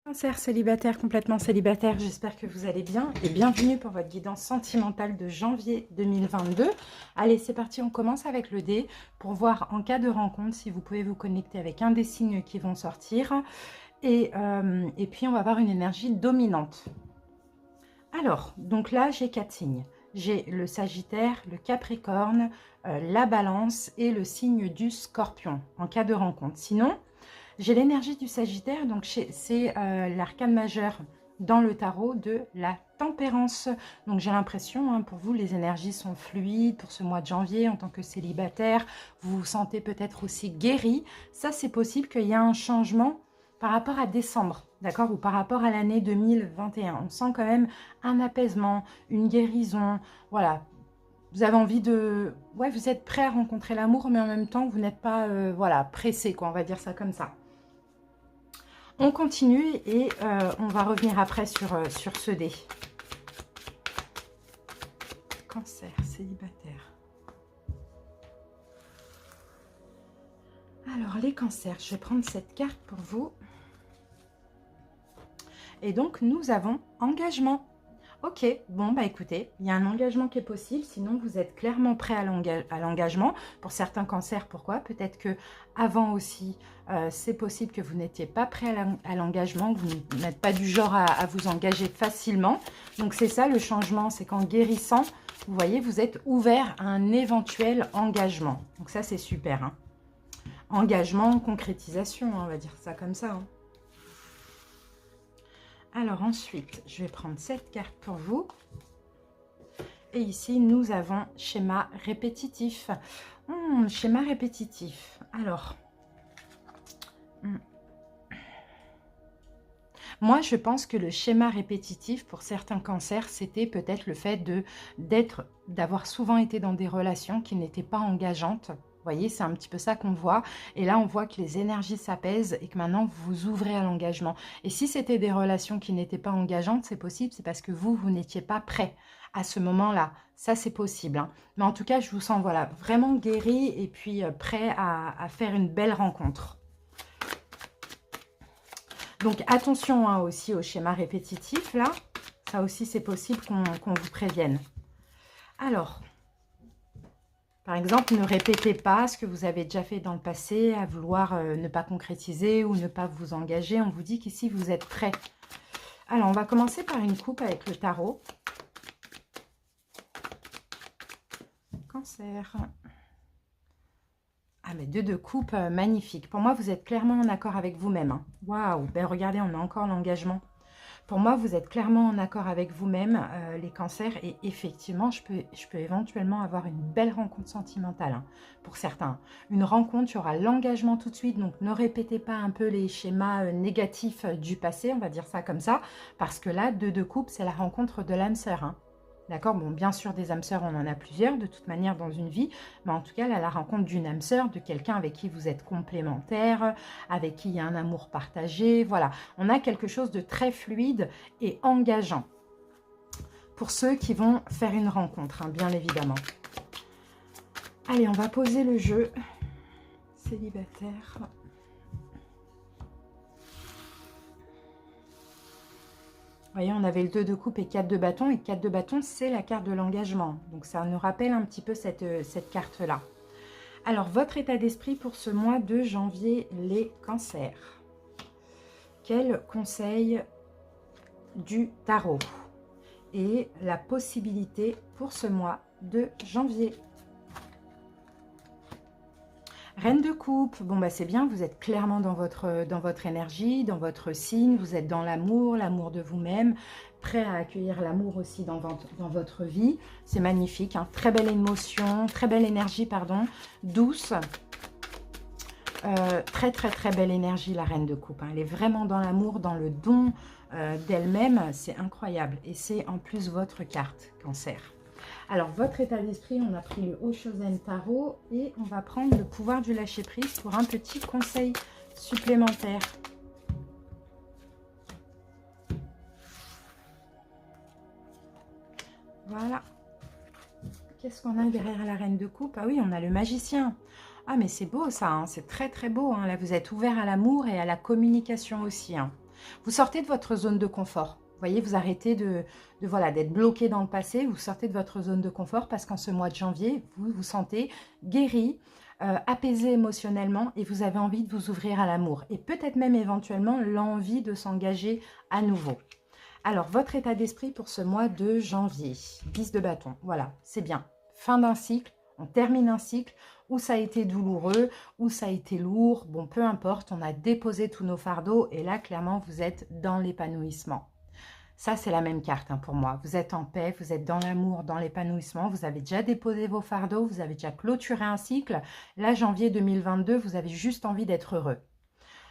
Cancer célibataire, complètement célibataire, j'espère que vous allez bien et bienvenue pour votre guidance sentimentale de janvier 2022. Allez, c'est parti, on commence avec le dé pour voir en cas de rencontre si vous pouvez vous connecter avec un des signes qui vont sortir. Et puis, on va avoir une énergie dominante. Alors, donc là, j'ai 4 signes. J'ai le Sagittaire, le Capricorne, la Balance et le signe du Scorpion en cas de rencontre. Sinon, j'ai l'énergie du Sagittaire, donc c'est l'arcane majeur dans le tarot de la tempérance. Donc j'ai l'impression, pour vous, les énergies sont fluides pour ce mois de janvier en tant que célibataire. Vous vous sentez peut-être aussi guéri. Ça, c'est possible qu'il y ait un changement par rapport à décembre, d'accord, ou par rapport à l'année 2021. On sent quand même un apaisement, une guérison, voilà. Vous avez envie de... Ouais, vous êtes prêt à rencontrer l'amour, mais en même temps, vous n'êtes pas, voilà, pressé, quoi, on va dire ça comme ça. On continue et on va revenir après sur ce dé. Cancer, célibataire. Alors, les cancers, je vais prendre cette carte pour vous. Et donc, nous avons engagement. Ok, bon, bah écoutez, il y a un engagement qui est possible, sinon vous êtes clairement prêt à l'engagement. Pour certains cancers, pourquoi? Peut-être que avant aussi, c'est possible que vous n'étiez pas prêt à l'engagement, que vous n'êtes pas du genre à vous engager facilement. Donc c'est ça le changement, c'est qu'en guérissant, vous voyez, vous êtes ouvert à un éventuel engagement. Donc ça, c'est super. Hein. Engagement, concrétisation, on va dire ça comme ça. Hein. Alors ensuite, je vais prendre cette carte pour vous. Et ici, nous avons schéma répétitif. Schéma répétitif. Alors, moi, je pense que le schéma répétitif pour certains cancers, c'était peut-être le fait d'avoir souvent été dans des relations qui n'étaient pas engageantes. Vous voyez, c'est un petit peu ça qu'on voit. Et là, on voit que les énergies s'apaisent et que maintenant, vous vous ouvrez à l'engagement. Et si c'était des relations qui n'étaient pas engageantes, c'est possible, c'est parce que vous n'étiez pas prêt à ce moment-là. Ça, c'est possible. Hein. Mais en tout cas, je vous sens voilà, vraiment guéri et puis prêt à faire une belle rencontre. Donc, attention aussi au schéma répétitif, là. Ça aussi, c'est possible qu'on vous prévienne. Alors... Par exemple, ne répétez pas ce que vous avez déjà fait dans le passé, à vouloir ne pas concrétiser ou ne pas vous engager. On vous dit qu'ici, vous êtes prêt. Alors, on va commencer par une coupe avec le tarot. Cancer. Ah, mais deux de coupe, magnifique. Pour moi, vous êtes clairement en accord avec vous-même. Hein. Waouh, ben regardez, on a encore l'engagement. Pour moi, vous êtes clairement en accord avec vous-même, les cancers, et effectivement, je peux éventuellement avoir une belle rencontre sentimentale, hein, pour certains. Une rencontre, il y aura l'engagement tout de suite, donc ne répétez pas un peu les schémas négatifs du passé, on va dire ça comme ça, parce que là, deux de coupe, c'est la rencontre de l'âme sœur, hein. D'accord, bon, bien sûr, des âmes sœurs, on en a plusieurs, de toute manière, dans une vie. Mais en tout cas, là, la rencontre d'une âme sœur, de quelqu'un avec qui vous êtes complémentaire, avec qui il y a un amour partagé. Voilà, on a quelque chose de très fluide et engageant. Pour ceux qui vont faire une rencontre, hein, bien évidemment. Allez, on va poser le jeu. Célibataire. Vous voyez, on avait le 2 de coupe et 4 de bâton. Et 4 de bâton, c'est la carte de l'engagement. Donc, ça nous rappelle un petit peu cette carte-là. Alors, votre état d'esprit pour ce mois de janvier, les cancers. Quel conseil du tarot? Et la possibilité pour ce mois de janvier. Reine de coupe, bon bah c'est bien, vous êtes clairement dans votre énergie, dans votre signe, vous êtes dans l'amour de vous-même, prêt à accueillir l'amour aussi dans votre vie. C'est magnifique, hein, très belle émotion, très belle énergie, pardon, douce. Très belle énergie, la reine de coupe. Hein. Elle est vraiment dans l'amour, dans le don d'elle-même, c'est incroyable. Et c'est en plus votre carte, cancer. Alors, votre état d'esprit, on a pris le Oshozen Tarot et on va prendre le pouvoir du lâcher-prise pour un petit conseil supplémentaire. Voilà. Qu'est-ce qu'on a derrière la reine de coupe? Ah oui, on a le magicien. Ah, mais c'est beau ça, hein, c'est très beau. Hein. Là, vous êtes ouvert à l'amour et à la communication aussi. Hein. Vous sortez de votre zone de confort. Vous voyez, vous arrêtez voilà, d'être bloqué dans le passé. Vous sortez de votre zone de confort parce qu'en ce mois de janvier, vous vous sentez guéri, apaisé émotionnellement et vous avez envie de vous ouvrir à l'amour. Et peut-être même éventuellement l'envie de s'engager à nouveau. Alors, votre état d'esprit pour ce mois de janvier. 10 de bâton, voilà, c'est bien. Fin d'un cycle, on termine un cycle où ça a été douloureux, où ça a été lourd. Bon, peu importe, on a déposé tous nos fardeaux et là, clairement, vous êtes dans l'épanouissement. Ça, c'est la même carte hein, pour moi. Vous êtes en paix, vous êtes dans l'amour, dans l'épanouissement. Vous avez déjà déposé vos fardeaux, vous avez déjà clôturé un cycle. Là, janvier 2022, vous avez juste envie d'être heureux.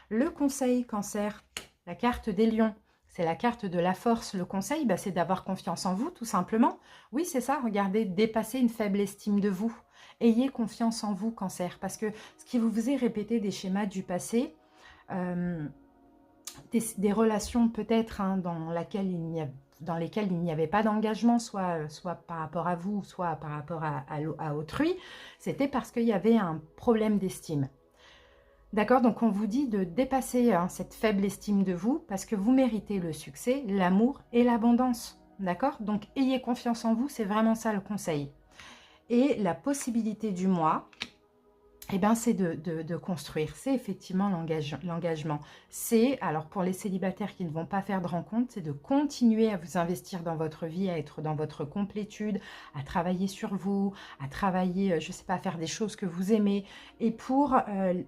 Le conseil Cancer, la carte des lions. C'est la carte de la force. Le conseil, bah, c'est d'avoir confiance en vous, tout simplement. Oui, c'est ça. Regardez, dépasser une faible estime de vous. Ayez confiance en vous, Cancer. Parce que ce qui vous faisait répéter des schémas du passé, des relations peut-être hein, dans lesquelles il n'y avait pas d'engagement, soit par rapport à vous, soit par rapport à autrui, c'était parce qu'il y avait un problème d'estime. D'accord, donc on vous dit de dépasser hein, cette faible estime de vous parce que vous méritez le succès, l'amour et l'abondance. D'accord, donc ayez confiance en vous, c'est vraiment ça le conseil. Et la possibilité du mois, eh ben, c'est de construire. C'est effectivement l'engagement. C'est, alors pour les célibataires qui ne vont pas faire de rencontre, c'est de continuer à vous investir dans votre vie, à être dans votre complétude, à travailler sur vous, à travailler, je ne sais pas, à faire des choses que vous aimez. Et pour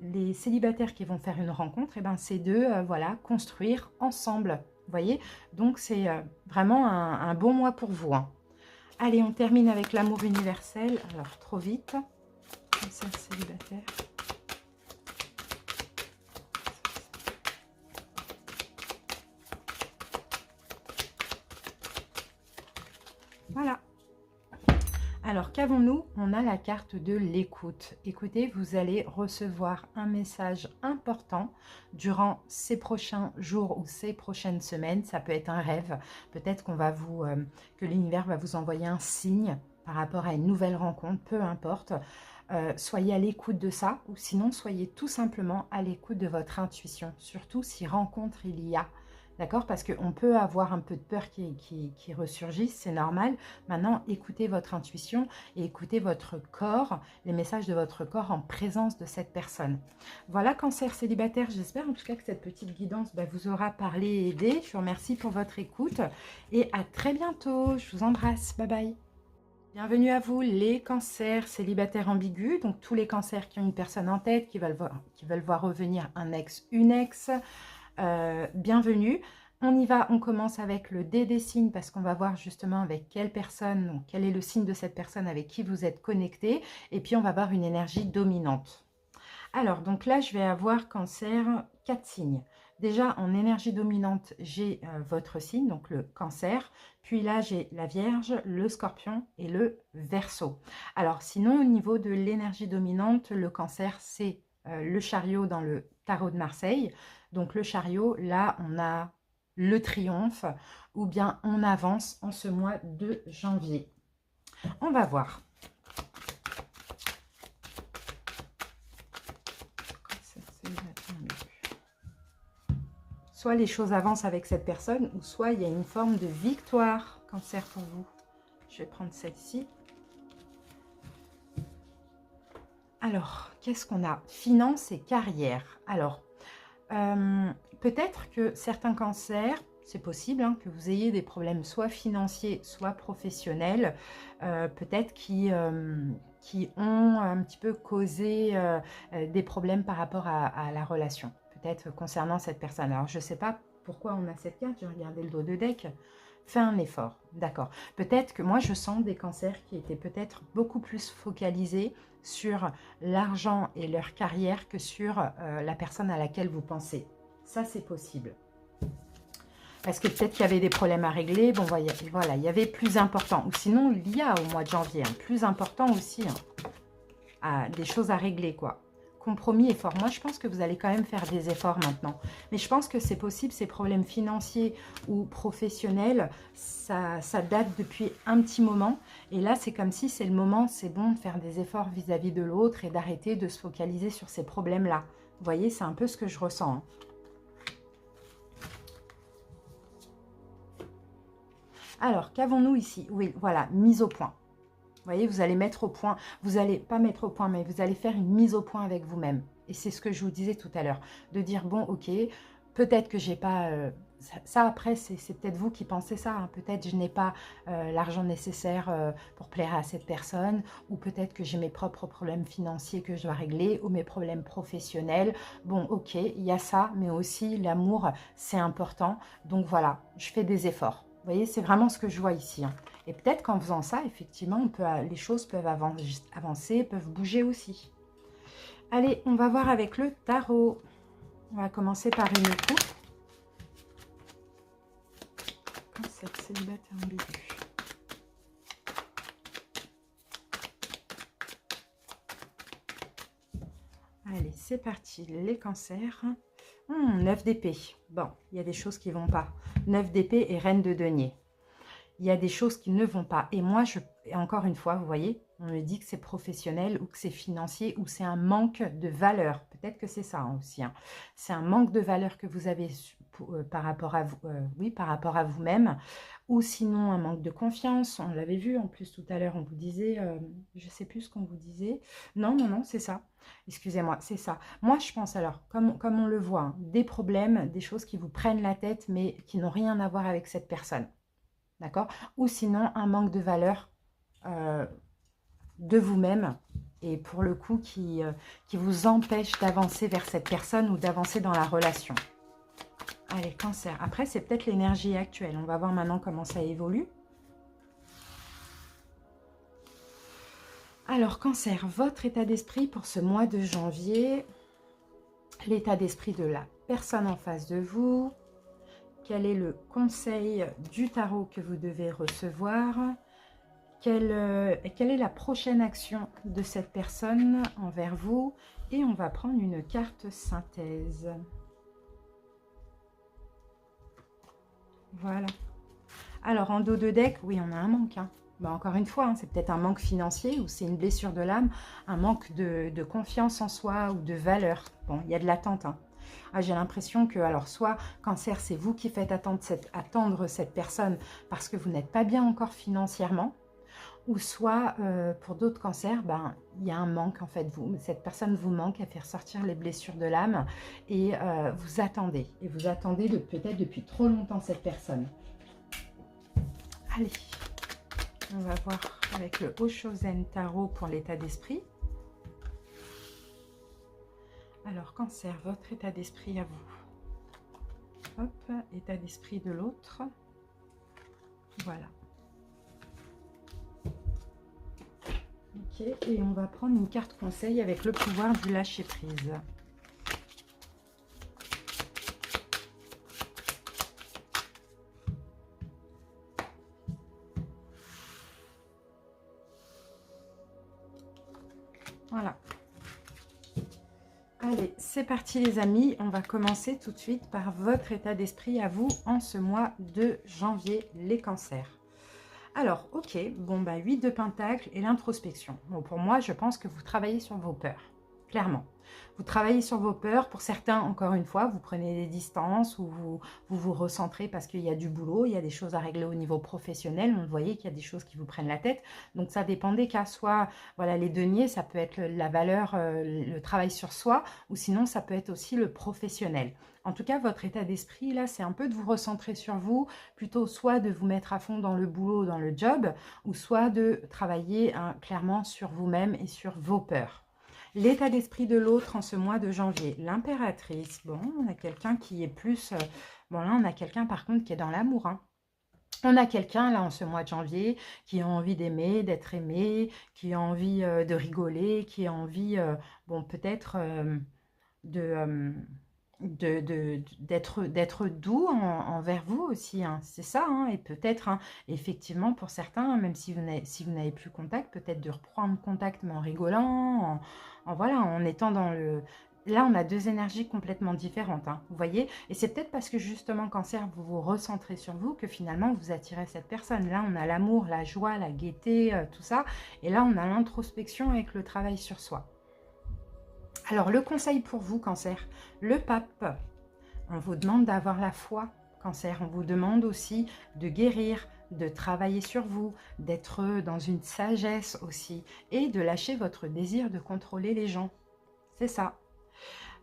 les célibataires qui vont faire une rencontre, eh ben, c'est de voilà, construire ensemble. Vous voyez? Donc c'est vraiment un bon mois pour vous. Hein. Allez, on termine avec l'amour universel. Alors, trop vite. Cancer célibataire. Voilà. Alors, qu'avons-nous? On a la carte de l'écoute. Écoutez, vous allez recevoir un message important durant ces prochains jours ou ces prochaines semaines. Ça peut être un rêve. Peut-être qu'on va que l'univers va vous envoyer un signe par rapport à une nouvelle rencontre, peu importe. Soyez à l'écoute de ça, ou sinon soyez tout simplement à l'écoute de votre intuition, surtout si rencontre il y a, d'accord? Parce qu'on peut avoir un peu de peur qui ressurgisse, c'est normal. Maintenant, écoutez votre intuition et écoutez votre corps, les messages de votre corps en présence de cette personne. Voilà, Cancer célibataire, j'espère en tout cas que cette petite guidance vous aura parlé et aidé. Je vous remercie pour votre écoute et à très bientôt. Je vous embrasse, bye bye. Bienvenue à vous les cancers célibataires ambigus, donc tous les cancers qui ont une personne en tête, qui veulent voir revenir un ex, une ex, bienvenue. On y va, on commence avec le dé des signes parce qu'on va voir justement avec quelle personne, donc quel est le signe de cette personne avec qui vous êtes connecté, et puis on va voir une énergie dominante. Alors, donc là, je vais avoir Cancer, 4 signes. Déjà, en énergie dominante, j'ai votre signe, donc le Cancer. Puis là, j'ai la Vierge, le Scorpion et le Verseau. Alors, sinon, au niveau de l'énergie dominante, le Cancer, c'est le Chariot dans le tarot de Marseille. Donc, le Chariot, là, on a le triomphe ou bien on avance en ce mois de janvier. On va voir. Soit les choses avancent avec cette personne, ou soit il y a une forme de victoire, Cancer, pour vous. Je vais prendre celle-ci. Alors, qu'est-ce qu'on a? Finances et carrière. Alors, peut-être que certains cancers, c'est possible hein, que vous ayez des problèmes soit financiers, soit professionnels, peut-être qui ont un petit peu causé des problèmes par rapport à la relation. Peut-être concernant cette personne. Alors, je ne sais pas pourquoi on a cette carte. J'ai regardé le dos de deck. Fais un effort. D'accord. Peut-être que moi, je sens des cancers qui étaient peut-être beaucoup plus focalisés sur l'argent et leur carrière que sur la personne à laquelle vous pensez. Ça, c'est possible. Parce que peut-être qu'il y avait des problèmes à régler. Bon, voilà, il y avait plus important. Ou sinon, il y a au mois de janvier, hein, plus important aussi. Hein, des choses à régler, quoi. Compromis, effort. Moi, je pense que vous allez quand même faire des efforts maintenant. Mais je pense que c'est possible, ces problèmes financiers ou professionnels, ça date depuis un petit moment. Et là, c'est comme si c'est le moment, c'est bon de faire des efforts vis-à-vis de l'autre et d'arrêter de se focaliser sur ces problèmes-là. Vous voyez, c'est un peu ce que je ressens. Hein. Alors, qu'avons-nous ici? Oui, voilà, mise au point. Vous voyez, vous allez mettre au point, vous n'allez pas mettre au point, mais vous allez faire une mise au point avec vous-même. Et c'est ce que je vous disais tout à l'heure, de dire, bon, ok, peut-être que j'ai pas... ça, après, c'est peut-être vous qui pensez ça. Hein, peut-être je n'ai pas l'argent nécessaire pour plaire à cette personne, ou peut-être que j'ai mes propres problèmes financiers que je dois régler, ou mes problèmes professionnels. Bon, ok, il y a ça, mais aussi l'amour, c'est important. Donc voilà, je fais des efforts. Vous voyez, c'est vraiment ce que je vois ici. Hein. Et peut-être qu'en faisant ça, effectivement, les choses peuvent avancer, peuvent bouger aussi. Allez, on va voir avec le tarot. On va commencer par une coupe. Cette célibataire ambigu. Allez, c'est parti. Les cancers. 9 d'épée. Bon, il y a des choses qui ne vont pas. 9 d'épée et reine de denier. Il y a des choses qui ne vont pas. Et moi, encore une fois, vous voyez, on me dit que c'est professionnel ou que c'est financier ou c'est un manque de valeur. Peut-être que c'est ça aussi. Hein. C'est un manque de valeur que vous avez par rapport à vous, oui, par rapport à vous-même. Ou sinon, un manque de confiance. On l'avait vu en plus tout à l'heure, on vous disait, je ne sais plus ce qu'on vous disait. Non, non, non, c'est ça. Excusez-moi, c'est ça. Moi, je pense alors, comme on le voit, hein, des problèmes, des choses qui vous prennent la tête, mais qui n'ont rien à voir avec cette personne. D'accord? Ou sinon, un manque de valeur de vous-même et pour le coup, qui vous empêche d'avancer vers cette personne ou d'avancer dans la relation. Allez, cancer. Après, c'est peut-être l'énergie actuelle. On va voir maintenant comment ça évolue. Alors, cancer, votre état d'esprit pour ce mois de janvier. L'état d'esprit de la personne en face de vous. Quel est le conseil du tarot que vous devez recevoir? Quelle est la prochaine action de cette personne envers vous? Et on va prendre une carte synthèse. Voilà. Alors, en dos de deck, oui, on a un manque. Hein. Bah, encore une fois, hein, c'est peut-être un manque financier ou c'est une blessure de l'âme, un manque de confiance en soi ou de valeur. Bon, il y a de l'attente. Hein. Ah, j'ai l'impression que, alors, soit cancer, c'est vous qui faites attendre cette personne parce que vous n'êtes pas bien encore financièrement, ou soit, pour d'autres cancers, ben, il y a un manque, en fait. Cette personne vous manque, elle fait ressortir les blessures de l'âme et vous attendez. Et vous attendez peut-être depuis trop longtemps cette personne. Allez, on va voir avec le Oshozen Tarot pour l'état d'esprit. Alors, cancer, votre état d'esprit à vous. Hop, état d'esprit de l'autre. Voilà. Ok, et on va prendre une carte conseil avec le pouvoir du lâcher prise. Voilà. Allez, c'est parti les amis. On va commencer tout de suite par votre état d'esprit à vous en ce mois de janvier, les cancers. Alors, ok, bon, bah 8 de pentacle et l'introspection. Bon, pour moi, je pense que vous travaillez sur vos peurs, clairement. Vous travaillez sur vos peurs. Pour certains, encore une fois, vous prenez des distances ou vous recentrez parce qu'il y a du boulot, il y a des choses à régler au niveau professionnel. Vous voyez qu'il y a des choses qui vous prennent la tête. Donc, ça dépend des cas. Soit, voilà, les deniers, ça peut être la valeur, le travail sur soi, ou sinon, ça peut être aussi le professionnel. En tout cas, votre état d'esprit, là, c'est un peu de vous recentrer sur vous, plutôt soit de vous mettre à fond dans le boulot, dans le job, ou soit de travailler clairement sur vous-même et sur vos peurs. L'état d'esprit de l'autre en ce mois de janvier. L'impératrice. Bon, on a quelqu'un qui est plus... bon, là, on a quelqu'un, par contre, qui est dans l'amour. Hein. On a quelqu'un, là, en ce mois de janvier, qui a envie d'aimer, d'être aimé, qui a envie de rigoler, qui a envie, bon, peut-être d'être doux envers vous aussi, hein. C'est ça, hein. Et peut-être, hein, effectivement, pour certains, même si vous n'avez plus contact, peut-être de reprendre contact, mais en rigolant, voilà, en étant dans le... Là, on a deux énergies complètement différentes, hein, vous voyez. Et c'est peut-être parce que, justement, cancer, vous vous recentrez sur vous, que finalement, vous attirez cette personne. Là, on a l'amour, la joie, la gaieté, tout ça. Et là, on a l'introspection avec le travail sur soi. Alors, le conseil pour vous, cancer, le pape, on vous demande d'avoir la foi Cancer. On vous demande aussi de guérir, de travailler sur vous, d'être dans une sagesse aussi et de lâcher votre désir de contrôler les gens. C'est ça.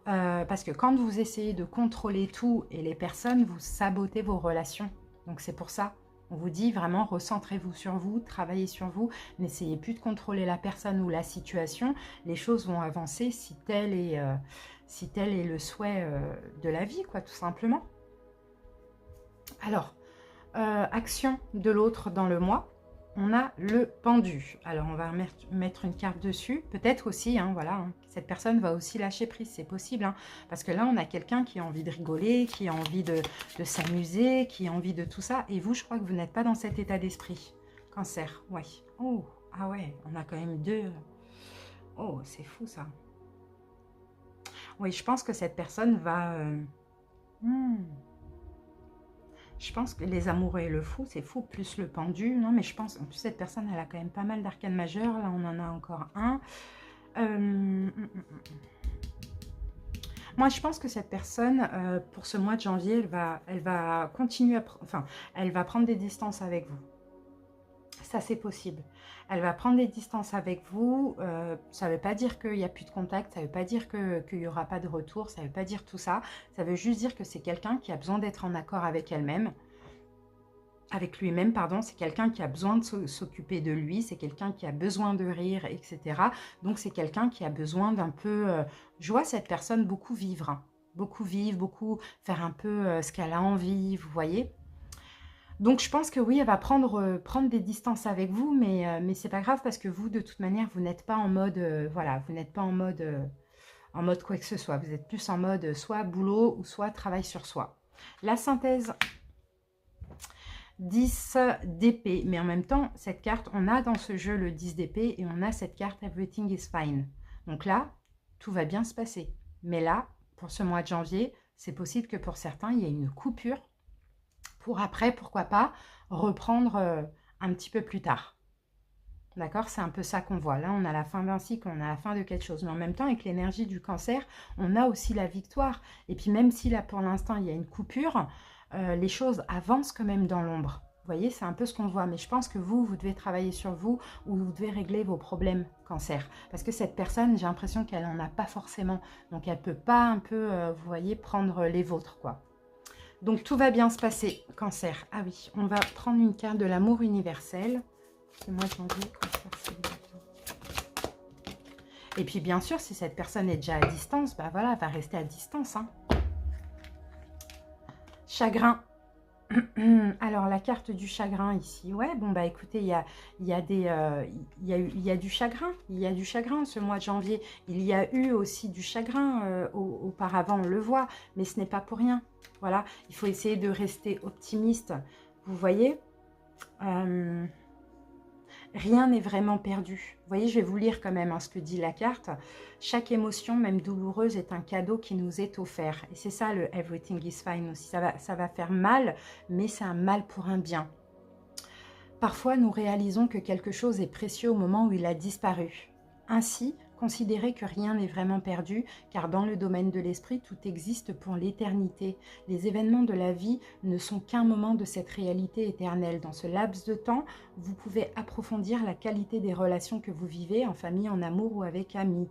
Parce que quand vous essayez de contrôler tout et les personnes, vous sabotez vos relations. Donc c'est pour ça. On vous dit vraiment, recentrez-vous sur vous, travaillez sur vous, n'essayez plus de contrôler la personne ou la situation. Les choses vont avancer si tel est le souhait de la vie, quoi, tout simplement. Alors, action de l'autre dans le mois, on a le pendu. Alors, on va mettre une carte dessus. Peut-être aussi, hein, voilà, hein, cette personne va aussi lâcher prise, c'est possible. Hein, parce que là, on a quelqu'un qui a envie de rigoler, qui a envie de s'amuser, qui a envie de tout ça. Et vous, je crois que vous n'êtes pas dans cet état d'esprit. Cancer, ouais. Oh, ah ouais, on a quand même deux. Oh, c'est fou, ça. Oui, je pense que cette personne va... Je pense que les amoureux et le fou, c'est fou, plus le pendu. Non, mais je pense, en plus, cette personne, elle a quand même pas mal d'arcanes majeures. Là, on en a encore un. Moi, je pense que cette personne, pour ce mois de janvier, elle va continuer à... Enfin, elle va prendre des distances avec vous. Ça, c'est possible. Elle va prendre des distances avec vous. Ça ne veut pas dire qu'il n'y a plus de contact. Ça ne veut pas dire qu'il n'y aura pas de retour. Ça ne veut pas dire tout ça. Ça veut juste dire que c'est quelqu'un qui a besoin d'être en accord avec elle-même. Avec lui-même, pardon. C'est quelqu'un qui a besoin de s'occuper de lui. C'est quelqu'un qui a besoin de rire, etc. Donc, c'est quelqu'un qui a besoin d'un peu... je vois cette personne beaucoup vivre. Hein. Beaucoup vivre, beaucoup faire un peu ce qu'elle a envie, vous voyez. Donc, je pense que oui, elle va prendre des distances avec vous, mais c'est pas grave parce que vous, de toute manière, vous n'êtes pas en mode, voilà, vous n'êtes pas en mode quoi que ce soit. Vous êtes plus en mode soit boulot ou soit travail sur soi. La synthèse, 10 d'épée. Mais en même temps, cette carte, on a dans ce jeu le 10 d'épée et on a cette carte Everything is fine. Donc là, tout va bien se passer. Mais là, pour ce mois de janvier, c'est possible que pour certains, il y ait une coupure pour après, pourquoi pas, reprendre un petit peu plus tard. D'accord? C'est un peu ça qu'on voit. Là, on a la fin d'un cycle, on a la fin de quelque chose. Mais en même temps, avec l'énergie du cancer, on a aussi la victoire. Et puis même si là, pour l'instant, il y a une coupure, les choses avancent quand même dans l'ombre. Vous voyez, c'est un peu ce qu'on voit. Mais je pense que vous devez travailler sur vous ou vous devez régler vos problèmes cancer. Parce que cette personne, j'ai l'impression qu'elle n'en a pas forcément. Donc, elle ne peut pas un peu, vous voyez, prendre les vôtres, quoi. Donc, tout va bien se passer, cancer. Ah oui, on va prendre une carte de l'amour universel. C'est moi janvier, cancer, célibataire. Et puis, bien sûr, si cette personne est déjà à distance, bah voilà, elle va rester à distance. Hein. Chagrin. Alors, la carte du chagrin ici. Ouais, bon, bah écoutez, il y a du chagrin. Il y a du chagrin ce mois de janvier. Il y a eu aussi du chagrin auparavant, on le voit. Mais ce n'est pas pour rien. Voilà, il faut essayer de rester optimiste. Vous voyez, rien n'est vraiment perdu. Vous voyez, je vais vous lire quand même hein, ce que dit la carte. Chaque émotion, même douloureuse, est un cadeau qui nous est offert. Et c'est ça le Everything is fine aussi. Ça va faire mal, mais c'est un mal pour un bien. Parfois, nous réalisons que quelque chose est précieux au moment où il a disparu. Ainsi, considérez que rien n'est vraiment perdu, car dans le domaine de l'esprit, tout existe pour l'éternité. Les événements de la vie ne sont qu'un moment de cette réalité éternelle. Dans ce laps de temps, vous pouvez approfondir la qualité des relations que vous vivez, en famille, en amour ou avec amis.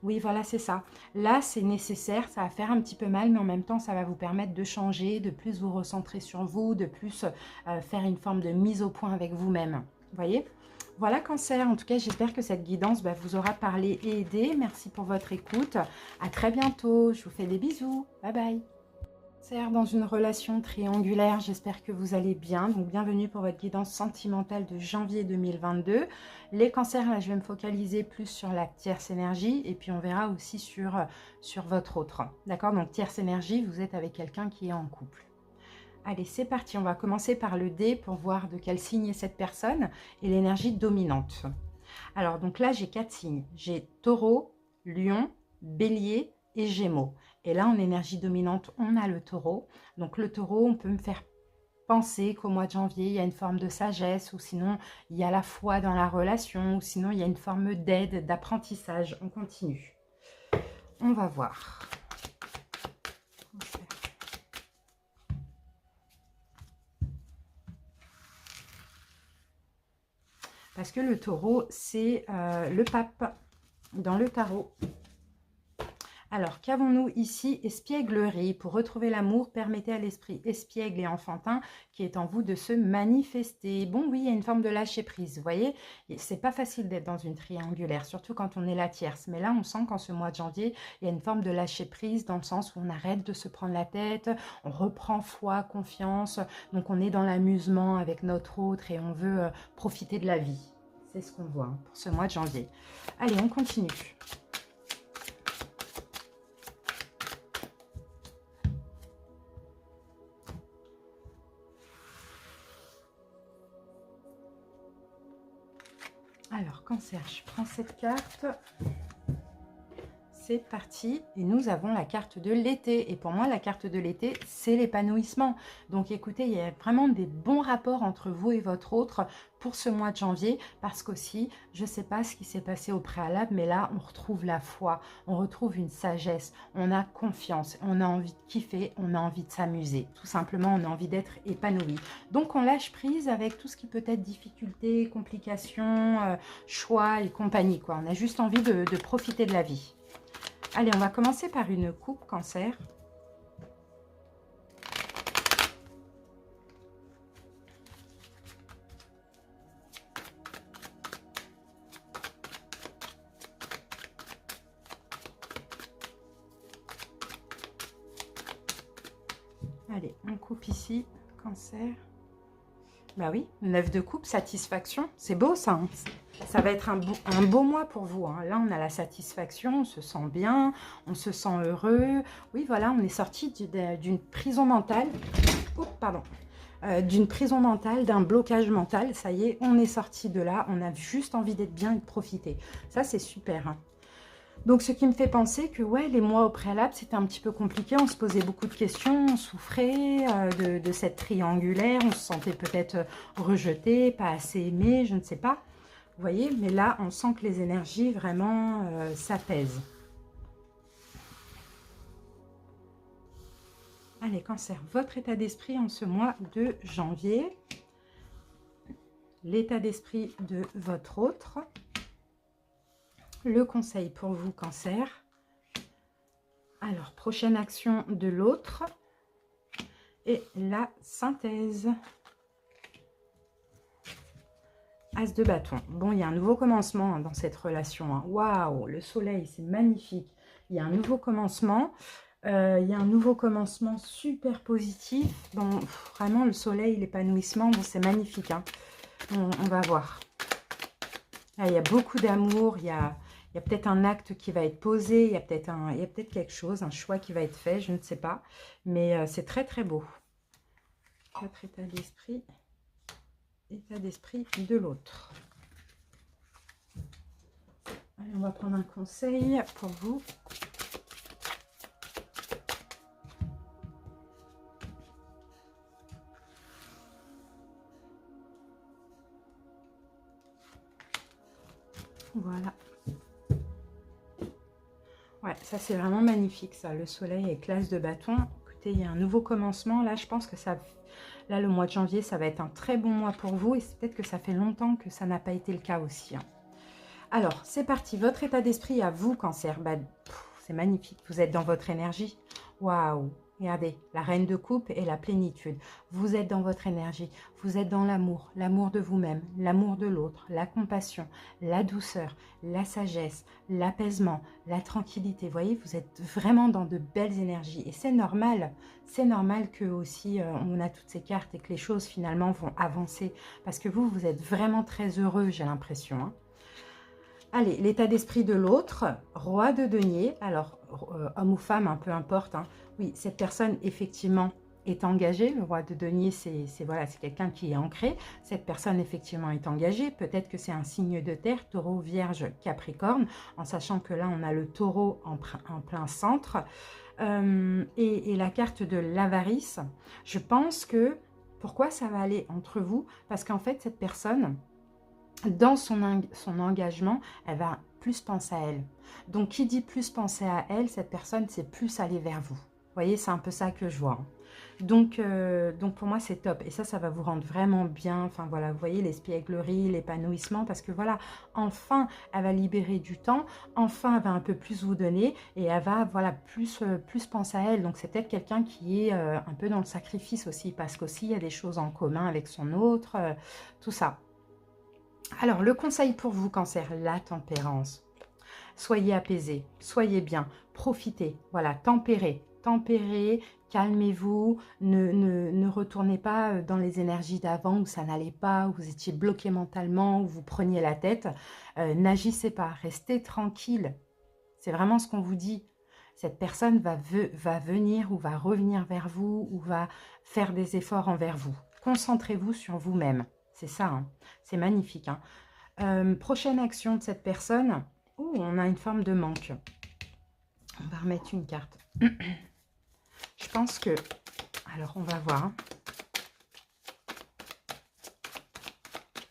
Oui, voilà, c'est ça. Là, c'est nécessaire, ça va faire un petit peu mal, mais en même temps, ça va vous permettre de changer, de plus vous recentrer sur vous, de plus faire une forme de mise au point avec vous-même. Vous voyez ? Voilà, cancer. En tout cas, j'espère que cette guidance vous aura parlé et aidé. Merci pour votre écoute. À très bientôt. Je vous fais des bisous. Bye bye. Cancer dans une relation triangulaire. J'espère que vous allez bien. Donc, bienvenue pour votre guidance sentimentale de janvier 2022. Les cancers, là, je vais me focaliser plus sur la tierce énergie. Et puis, on verra aussi sur votre autre. D'accord? Donc, tierce énergie, vous êtes avec quelqu'un qui est en couple. Allez, c'est parti. On va commencer par le dé pour voir de quel signe est cette personne et l'énergie dominante. Alors, donc là, j'ai 4 signes. J'ai taureau, lion, bélier et gémeaux. Et là, en énergie dominante, on a le taureau. Donc, le taureau, on peut me faire penser qu'au mois de janvier, il y a une forme de sagesse ou sinon, il y a la foi dans la relation ou sinon, il y a une forme d'aide, d'apprentissage. On continue. On va voir. parce que le taureau, c'est le pape dans le tarot. Alors, qu'avons-nous ici? Espièglerie. Pour retrouver l'amour, permettez à l'esprit espiègle et enfantin qui est en vous de se manifester. Bon, oui, il y a une forme de lâcher prise, vous voyez. C'est pas facile d'être dans une triangulaire, surtout quand on est la tierce. Mais là, on sent qu'en ce mois de janvier, il y a une forme de lâcher prise dans le sens où on arrête de se prendre la tête, on reprend foi, confiance. Donc, on est dans l'amusement avec notre autre et on veut profiter de la vie. C'est ce qu'on voit pour ce mois de janvier. Allez, on continue. Alors, Cancer, je prends cette carte. C'est parti. Et nous avons la carte de l'été. Et pour moi, la carte de l'été, c'est l'épanouissement. Donc, écoutez, il y a vraiment des bons rapports entre vous et votre autre pour ce mois de janvier. Parce qu'aussi, je ne sais pas ce qui s'est passé au préalable, mais là, on retrouve la foi. On retrouve une sagesse. On a confiance. On a envie de kiffer. On a envie de s'amuser. Tout simplement, on a envie d'être épanoui. Donc, on lâche prise avec tout ce qui peut être difficulté, complications, choix et compagnie, quoi. On a juste envie de profiter de la vie. Allez, on va commencer par une coupe, Cancer. Allez, on coupe ici, Cancer. Bah oui, 9 de coupe, satisfaction. C'est beau ça, hein. Ça va être un beau mois pour vous, hein. Là, on a la satisfaction, on se sent bien, on se sent heureux. Oui, voilà, on est sorti d'une prison mentale. Oh, pardon. D'une prison mentale, d'un blocage mental. Ça y est, on est sorti de là. On a juste envie d'être bien et de profiter. Ça, c'est super, hein. Donc, ce qui me fait penser que ouais, les mois au préalable, c'était un petit peu compliqué. On se posait beaucoup de questions, on souffrait de cette triangulaire. On se sentait peut-être rejeté, pas assez aimé, je ne sais pas. Vous voyez, mais là, on sent que les énergies vraiment s'apaisent. Allez, Cancer, votre état d'esprit en ce mois de janvier. L'état d'esprit de votre autre. Le conseil pour vous, Cancer. Alors, prochaine action de l'autre. Et la synthèse. As de bâton. Bon, il y a un nouveau commencement hein, dans cette relation. Waouh, le soleil, c'est magnifique. Il y a un nouveau commencement. Il y a un nouveau commencement super positif. Bon, vraiment, le soleil, l'épanouissement, bon, c'est magnifique. Hein. On va voir. Là, il y a beaucoup d'amour. Il y a peut-être un acte qui va être posé. Il y a peut-être quelque chose, un choix qui va être fait. Je ne sais pas. Mais c'est très, très beau. Votre état d'esprit. État d'esprit de l'autre. Allez, on va prendre un conseil pour vous. Voilà. Ouais, ça c'est vraiment magnifique ça. Le soleil et classe de bâton. Écoutez, il y a un nouveau commencement. Là, je pense que ça... Là, le mois de janvier, ça va être un très bon mois pour vous. Et c'est peut-être que ça fait longtemps que ça n'a pas été le cas aussi. Hein. Alors, c'est parti. Votre état d'esprit à vous, Cancer. Bah, c'est magnifique. Vous êtes dans votre énergie. Waouh! Regardez, la reine de coupe et la plénitude. Vous êtes dans votre énergie. Vous êtes dans l'amour. L'amour de vous-même, l'amour de l'autre, la compassion, la douceur, la sagesse, l'apaisement, la tranquillité. Vous voyez, vous êtes vraiment dans de belles énergies. Et c'est normal. C'est normal que aussi on a toutes ces cartes et que les choses finalement vont avancer. Parce que vous, vous êtes vraiment très heureux, j'ai l'impression. Hein. Allez, l'état d'esprit de l'autre, roi de denier, alors homme ou femme, hein, peu importe. Hein. Oui, cette personne, effectivement, est engagée. Le roi de denier, c'est voilà, c'est quelqu'un qui est ancré. Cette personne, effectivement, est engagée. Peut-être que c'est un signe de terre, taureau, vierge, capricorne, en sachant que là, on a le taureau en plein centre. Et la carte de l'avarice, je pense que, pourquoi ça va aller entre vous? Parce qu'en fait, cette personne... Dans son engagement, elle va plus penser à elle. Donc, qui dit plus penser à elle, cette personne, c'est plus aller vers vous. Vous voyez, c'est un peu ça que je vois. Hein. Donc pour moi, c'est top. Et ça va vous rendre vraiment bien. Enfin, voilà, vous voyez l'espièglerie, l'épanouissement. Parce que voilà, enfin, elle va libérer du temps. Enfin, elle va un peu plus vous donner. Et elle va, voilà, plus penser à elle. Donc, c'est peut-être quelqu'un qui est un peu dans le sacrifice aussi. Parce qu'aussi, il y a des choses en commun avec son autre. Tout ça. Alors, le conseil pour vous, Cancer, la tempérance. Soyez apaisés, soyez bien, profitez, voilà, tempérez, calmez-vous, ne retournez pas dans les énergies d'avant où ça n'allait pas, où vous étiez bloqué mentalement, où vous preniez la tête. N'agissez pas, restez tranquille. C'est vraiment ce qu'on vous dit. Cette personne va venir ou va revenir vers vous ou va faire des efforts envers vous. Concentrez-vous sur vous-même. C'est ça, hein. C'est magnifique, hein. Prochaine action de cette personne. Oh, on a une forme de manque. On va remettre une carte. Je pense que... Alors, on va voir.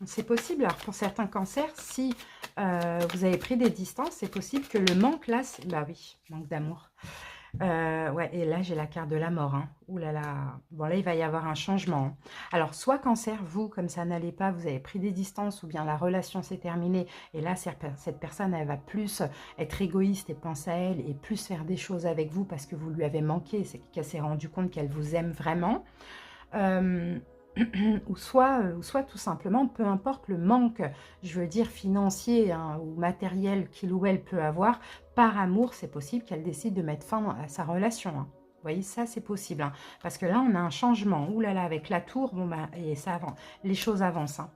C'est possible. Alors, pour certains cancers, si vous avez pris des distances, c'est possible que le manque, là... Bah oui, manque d'amour. Ouais, et là, j'ai la carte de la mort. Hein. Ouh là là. Bon, là, il va y avoir un changement. Hein. Alors, soit Cancer, vous, comme ça n'allait pas, vous avez pris des distances ou bien la relation s'est terminée. Et là, cette personne, elle va plus être égoïste et penser à elle et plus faire des choses avec vous parce que vous lui avez manqué. C'est qu'elle s'est rendue compte qu'elle vous aime vraiment. Ou soit tout simplement, peu importe le manque, je veux dire financier hein, ou matériel qu'il ou elle peut avoir, par amour, c'est possible qu'elle décide de mettre fin à sa relation. Hein. Vous voyez, ça c'est possible. Hein, parce que là, on a un changement. Ouh là là, avec la tour, bon bah, et ça avance. Les choses avancent. Hein.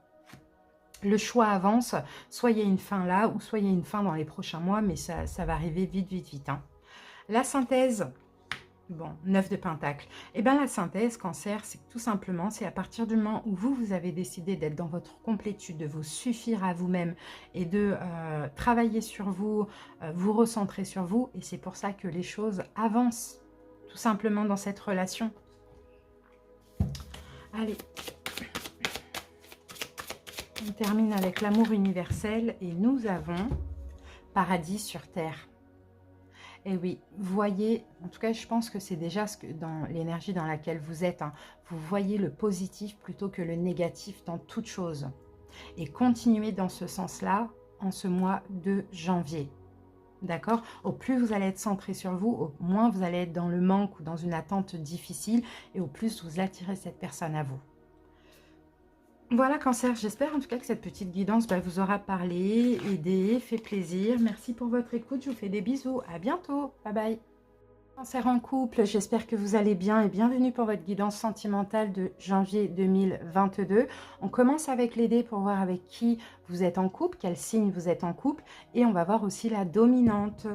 Le choix avance. Soit il y a une fin là, ou soit il y a une fin dans les prochains mois, mais ça va arriver vite. Hein. La synthèse... Bon, 9 de Pentacle. Eh bien, la synthèse, Cancer, c'est tout simplement, c'est à partir du moment où vous avez décidé d'être dans votre complétude, de vous suffire à vous-même et de travailler sur vous, vous recentrer sur vous. Et c'est pour ça que les choses avancent, tout simplement, dans cette relation. Allez. On termine avec l'amour universel et nous avons paradis sur terre. Et oui, voyez, en tout cas, je pense que c'est déjà ce que, dans l'énergie dans laquelle vous êtes. Hein, vous voyez le positif plutôt que le négatif dans toute chose. Et continuez dans ce sens-là en ce mois de janvier. D'accord? Au plus vous allez être centré sur vous, au moins vous allez être dans le manque ou dans une attente difficile. Et au plus vous attirez cette personne à vous. Voilà Cancer, j'espère en tout cas que cette petite guidance vous aura parlé, aidé, fait plaisir. Merci pour votre écoute, je vous fais des bisous, à bientôt, bye bye. Cancer en couple, j'espère que vous allez bien et bienvenue pour votre guidance sentimentale de janvier 2022. On commence avec les dés pour voir avec qui vous êtes en couple, quel signe vous êtes en couple et on va voir aussi la dominante.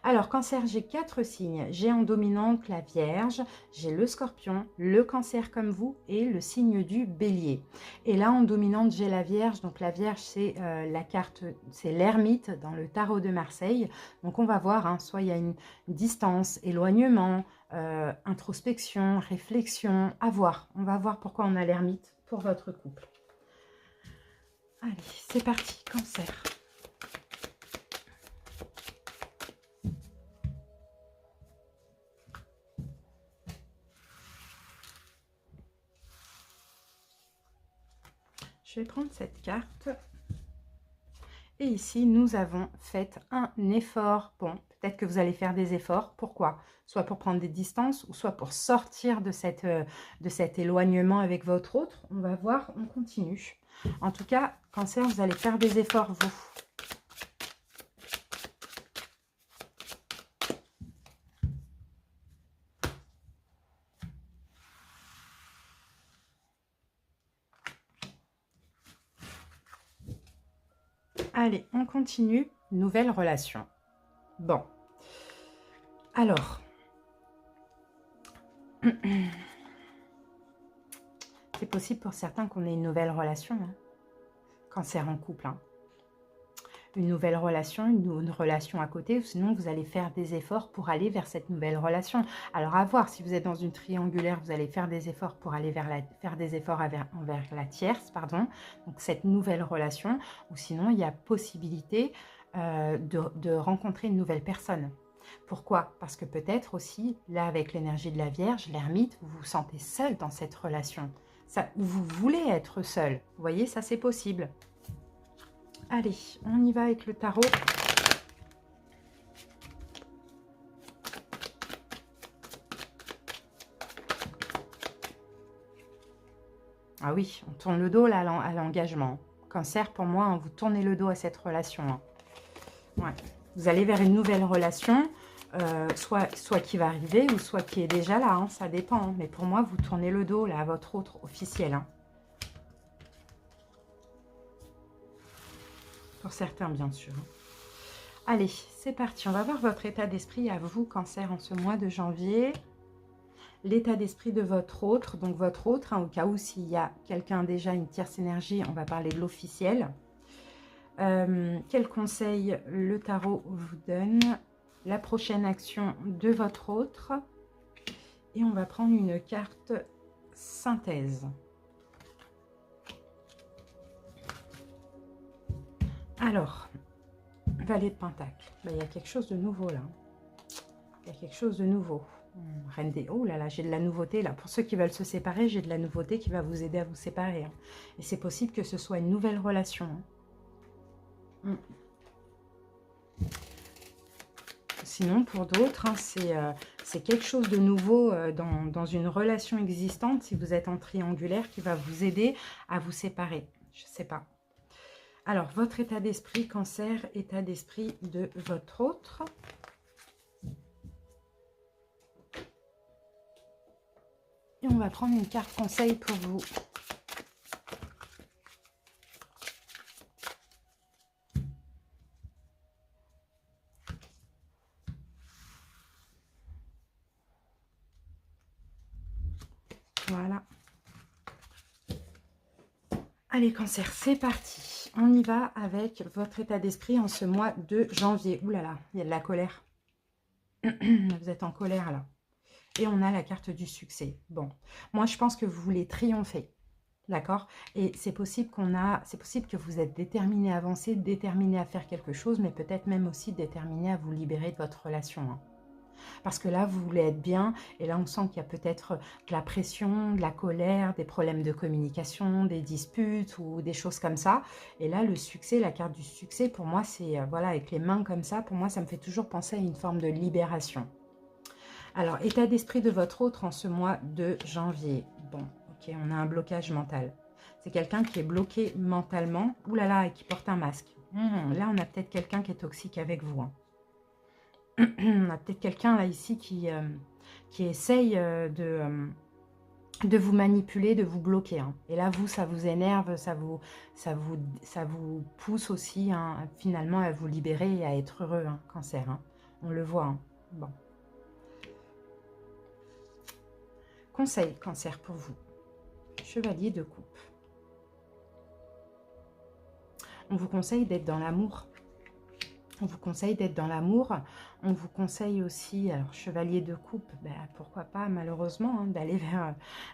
Alors, Cancer, j'ai 4 signes. J'ai en dominante la Vierge, j'ai le Scorpion, le Cancer comme vous et le signe du Bélier. Et là, en dominante, j'ai la Vierge. Donc, la Vierge, c'est la carte, c'est l'ermite dans le tarot de Marseille. Donc, on va voir, hein, soit il y a une distance, éloignement, introspection, réflexion, à voir. On va voir pourquoi on a l'ermite pour votre couple. Allez, c'est parti, Cancer. Je vais prendre cette carte. Et ici, nous avons fait un effort. Bon, peut-être que vous allez faire des efforts. Pourquoi? Soit pour prendre des distances, ou soit pour sortir de cet éloignement avec votre autre. On va voir, on continue. En tout cas, Cancer, vous allez faire des efforts, vous. Allez, on continue. Nouvelle relation. Bon. Alors. C'est possible pour certains qu'on ait une nouvelle relation. Hein. Cancer en couple. Hein. Une nouvelle relation, une relation à côté. Sinon, vous allez faire des efforts pour aller vers cette nouvelle relation. Alors, à voir. Si vous êtes dans une triangulaire, vous allez faire des efforts pour aller envers la tierce, pardon. Donc, cette nouvelle relation. Ou sinon, il y a possibilité de rencontrer une nouvelle personne. Pourquoi? Parce que peut-être aussi, là avec l'énergie de la Vierge, l'ermite, vous vous sentez seul dans cette relation. Ça, vous voulez être seul. Vous voyez, ça c'est possible. Allez, on y va avec le tarot. Ah oui, on tourne le dos là à l'engagement. Cancer, pour moi, vous tournez le dos à cette relation. Hein. Ouais. Vous allez vers une nouvelle relation, soit qui va arriver ou soit qui est déjà là. Hein, ça dépend. Hein. Mais pour moi, vous tournez le dos là à votre autre officiel. Hein. Pour certains, bien sûr. Hein. Allez, c'est parti. On va voir votre état d'esprit à vous, Cancer, en ce mois de janvier. L'état d'esprit de votre autre, donc votre autre, hein, au cas où s'il y a quelqu'un déjà, une tierce énergie, on va parler de l'officiel. Quel conseil le tarot vous donne? La prochaine action de votre autre. Et on va prendre une carte synthèse. Alors, Valet de Pentacle. Ben, il y a quelque chose de nouveau là. Il y a quelque chose de nouveau. Reine des... Oh là là, j'ai de la nouveauté là. Pour ceux qui veulent se séparer, j'ai de la nouveauté qui va vous aider à vous séparer. Hein. Et c'est possible que ce soit une nouvelle relation. Hein. Sinon, pour d'autres, hein, c'est quelque chose de nouveau dans une relation existante, si vous êtes en triangulaire, qui va vous aider à vous séparer. Je ne sais pas. Alors, votre état d'esprit, Cancer, état d'esprit de votre autre. Et on va prendre une carte conseil pour vous. Voilà. Allez, Cancer, c'est parti. On y va avec votre état d'esprit en ce mois de janvier. Ouh là là, il y a de la colère. Vous êtes en colère là. Et on a la carte du succès. Bon, moi je pense que vous voulez triompher. D'accord? Et c'est possible que vous êtes déterminé à avancer, déterminé à faire quelque chose, mais peut-être même aussi déterminé à vous libérer de votre relation. Hein. Parce que là, vous voulez être bien, et là, on sent qu'il y a peut-être de la pression, de la colère, des problèmes de communication, des disputes ou des choses comme ça. Et là, le succès, la carte du succès, pour moi, c'est, voilà, avec les mains comme ça, pour moi, ça me fait toujours penser à une forme de libération. Alors, état d'esprit de votre autre en ce mois de janvier. Bon, ok, on a un blocage mental. C'est quelqu'un qui est bloqué mentalement. Ouh là là, et qui porte un masque. Là, on a peut-être quelqu'un qui est toxique avec vous. Hein. On a peut-être quelqu'un là ici qui essaye de vous manipuler, de vous bloquer. Hein. Et là, vous, ça vous énerve, ça vous pousse aussi hein, finalement à vous libérer et à être heureux, hein, Cancer. Hein. On le voit. Hein. Bon. Conseil, Cancer, pour vous. Chevalier de coupe. On vous conseille d'être dans l'amour. On vous conseille d'être dans l'amour. On vous conseille aussi, alors chevalier de coupe, ben, pourquoi pas malheureusement, hein,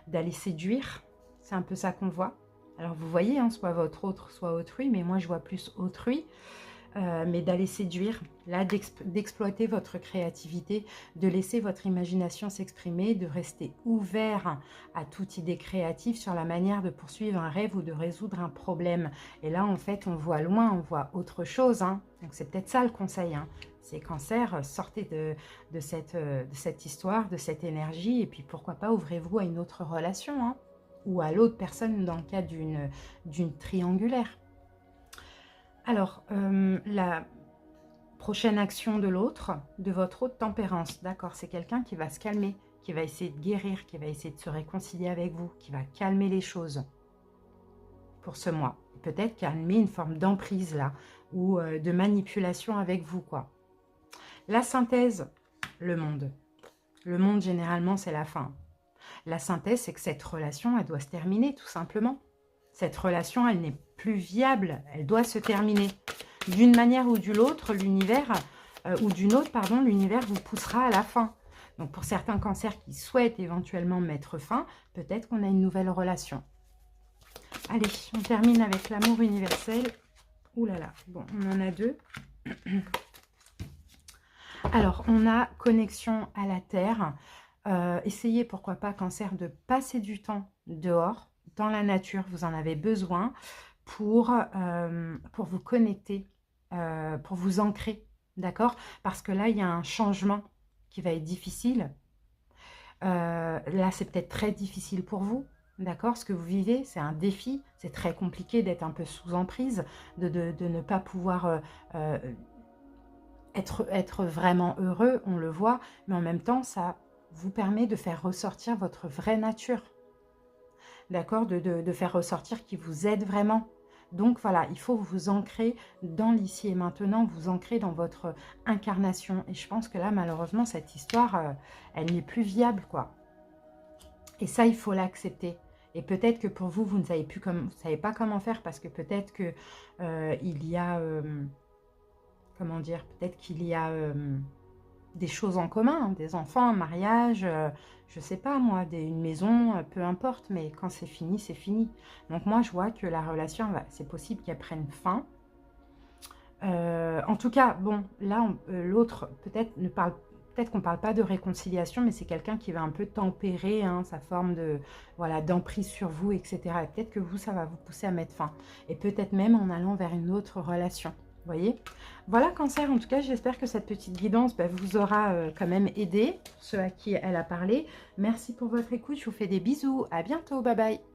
d'aller séduire. C'est un peu ça qu'on voit. Alors vous voyez, hein, soit votre autre, soit autrui, mais moi je vois plus autrui. Mais d'aller séduire, là d'exploiter votre créativité, de laisser votre imagination s'exprimer, de rester ouvert à toute idée créative sur la manière de poursuivre un rêve ou de résoudre un problème. Et là, en fait, on voit loin, on voit autre chose. Hein. Donc, c'est peut-être ça le conseil. Hein. C'est Cancer, sortez de cette histoire, de cette énergie, et puis pourquoi pas, ouvrez-vous à une autre relation, hein, ou à l'autre personne dans le cas d'une triangulaire. Alors, la prochaine action de l'autre, de votre autre, tempérance, d'accord, c'est quelqu'un qui va se calmer, qui va essayer de guérir, qui va essayer de se réconcilier avec vous, qui va calmer les choses pour ce mois. Peut-être calmer une forme d'emprise là, ou de manipulation avec vous, quoi. La synthèse, le monde. Le monde, généralement, c'est la fin. La synthèse, c'est que cette relation, elle doit se terminer, tout simplement. Cette relation, elle n'est plus viable, elle doit se terminer. D'une manière ou d'une autre, l'univers, l'univers vous poussera à la fin. Donc pour certains cancers qui souhaitent éventuellement mettre fin, peut-être qu'on a une nouvelle relation. Allez, on termine avec l'amour universel. Ouh là là, bon, on en a deux. Alors, on a connexion à la Terre. Essayez, pourquoi pas, cancer, de passer du temps dehors, dans la nature. Vous en avez besoin pour vous connecter, pour vous ancrer, d'accord? Parce que là, il y a un changement qui va être difficile. Là, c'est peut-être très difficile pour vous, d'accord? Ce que vous vivez, c'est un défi. C'est très compliqué d'être un peu sous emprise, de ne pas pouvoir être vraiment heureux, on le voit. Mais en même temps, ça vous permet de faire ressortir votre vraie nature, d'accord? De faire ressortir qui vous êtes vraiment. Donc voilà, il faut vous ancrer dans l'ici et maintenant, vous ancrer dans votre incarnation. Et je pense que là, malheureusement, cette histoire, elle n'est plus viable, quoi. Et ça, il faut l'accepter. Et peut-être que pour vous, vous ne savez plus vous savez pas comment faire parce que peut-être que il y a, comment dire, peut-être qu'il y a des choses en commun, hein, des enfants, un mariage, je sais pas moi, une maison, peu importe, mais quand c'est fini, c'est fini. Donc moi, je vois que la relation, c'est possible qu'elle prenne fin. En tout cas, bon, là, l'autre peut-être ne parle, peut-être qu'on ne parle pas de réconciliation, mais c'est quelqu'un qui va un peu tempérer hein, sa forme de, voilà, d'emprise sur vous, etc. Et peut-être que vous, ça va vous pousser à mettre fin. Et peut-être même en allant vers une autre relation. Vous voyez? Voilà, Cancer, en tout cas, j'espère que cette petite guidance vous aura quand même aidé, ceux à qui elle a parlé. Merci pour votre écoute, je vous fais des bisous, à bientôt, bye bye.